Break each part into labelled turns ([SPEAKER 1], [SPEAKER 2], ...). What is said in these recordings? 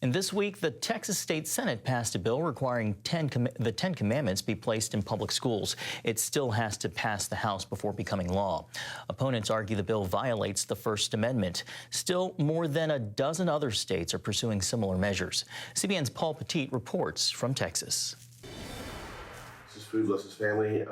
[SPEAKER 1] And this week, the Texas State Senate passed a bill requiring the 10 Commandments be placed in public schools. It still has to pass the House before becoming law. Opponents argue the bill violates the First Amendment. Still, more than a dozen other states are pursuing similar measures. CBN's Paul Petit reports from Texas.
[SPEAKER 2] This is Foodless's family.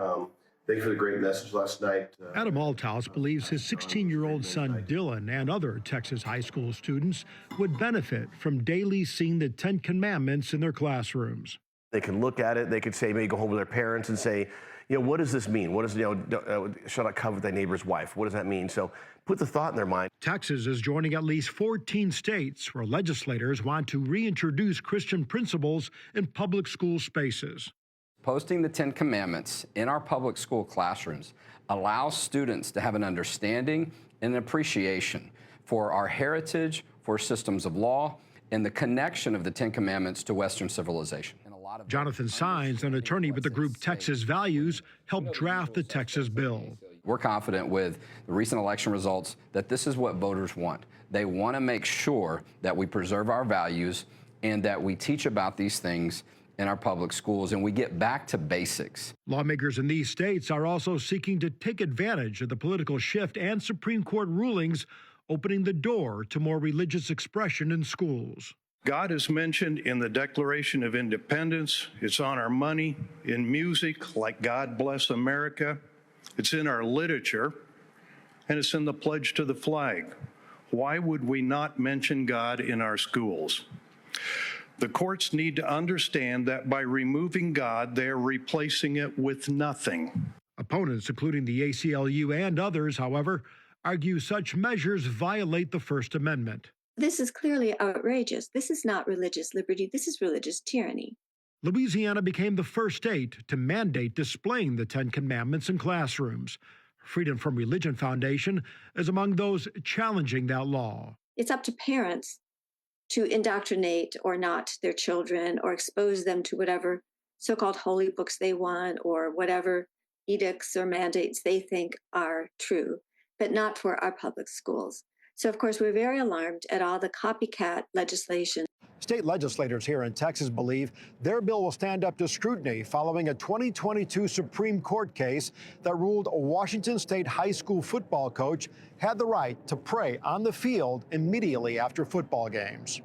[SPEAKER 2] Thank you for the great message last night.
[SPEAKER 3] Adam Althouse believes his 16-year-old son Dylan and other Texas high school students would benefit from daily seeing the 10 Commandments in their classrooms.
[SPEAKER 2] They can look at it. They could say, maybe go home with their parents and say, what does this mean? What does, shall not covet thy neighbor's wife? What does that mean? So put the thought in their mind.
[SPEAKER 3] Texas is joining at least 14 states where legislators want to reintroduce Christian principles in public school spaces.
[SPEAKER 4] Posting the 10 Commandments in our public school classrooms allows students to have an understanding and an appreciation for our heritage, for systems of law, and the connection of the 10 Commandments to Western civilization.
[SPEAKER 3] Jonathan Sines, an attorney with the group Texas Values, helped draft the Texas bill.
[SPEAKER 4] We're confident with the recent election results that this is what voters want. They want to make sure that we preserve our values and that we teach about these things in our public schools, and we get back to basics.
[SPEAKER 3] Lawmakers in these states are also seeking to take advantage of the political shift and Supreme Court rulings, opening the door to more religious expression in schools.
[SPEAKER 5] God is mentioned in the Declaration of Independence. It's on our money, in music, like God Bless America. It's in our literature, and it's in the pledge to the flag. Why would we not mention God in our schools? The courts need to understand that by removing God, they are replacing it with nothing.
[SPEAKER 3] Opponents, including the ACLU and others, however, argue such measures violate the First Amendment.
[SPEAKER 6] This is clearly outrageous. This is not religious liberty. This is religious tyranny.
[SPEAKER 3] Louisiana became the first state to mandate displaying the 10 Commandments in classrooms. Freedom from Religion Foundation is among those challenging that law.
[SPEAKER 6] It's up to parents to indoctrinate or not their children or expose them to whatever so-called holy books they want or whatever edicts or mandates they think are true, but not for our public schools. So, of course, we're very alarmed at all the copycat legislation.
[SPEAKER 3] State legislators here in Texas believe their bill will stand up to scrutiny following a 2022 Supreme Court case that ruled a Washington State high school football coach had the right to pray on the field immediately after football games.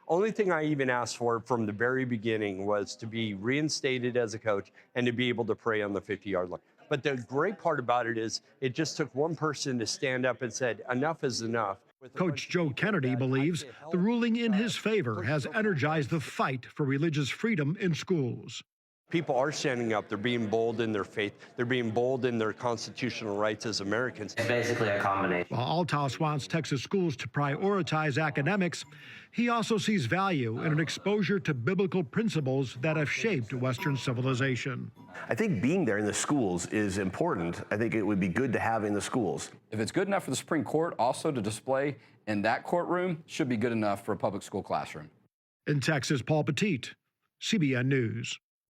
[SPEAKER 7] Only thing I even asked for from the very beginning was to be reinstated as a coach and to be able to pray on the 50-yard line. But the great part about it is it just took one person to stand up and said, enough is enough.
[SPEAKER 3] Coach Joe Kennedy believes the ruling in his favor has energized the fight for religious freedom in schools.
[SPEAKER 7] People are standing up. They're being bold in their faith. They're being bold in their constitutional rights as Americans.
[SPEAKER 8] It's basically a combination.
[SPEAKER 3] While Althouse wants Texas schools to prioritize academics, he also sees value in an exposure to biblical principles that have shaped Western civilization.
[SPEAKER 2] I think being there in the schools is important. I think it would be good to have in the schools.
[SPEAKER 4] If it's good enough for the Supreme Court also to display in that courtroom, should be good enough for a public school classroom.
[SPEAKER 3] In Texas, Paul Petit, CBN News.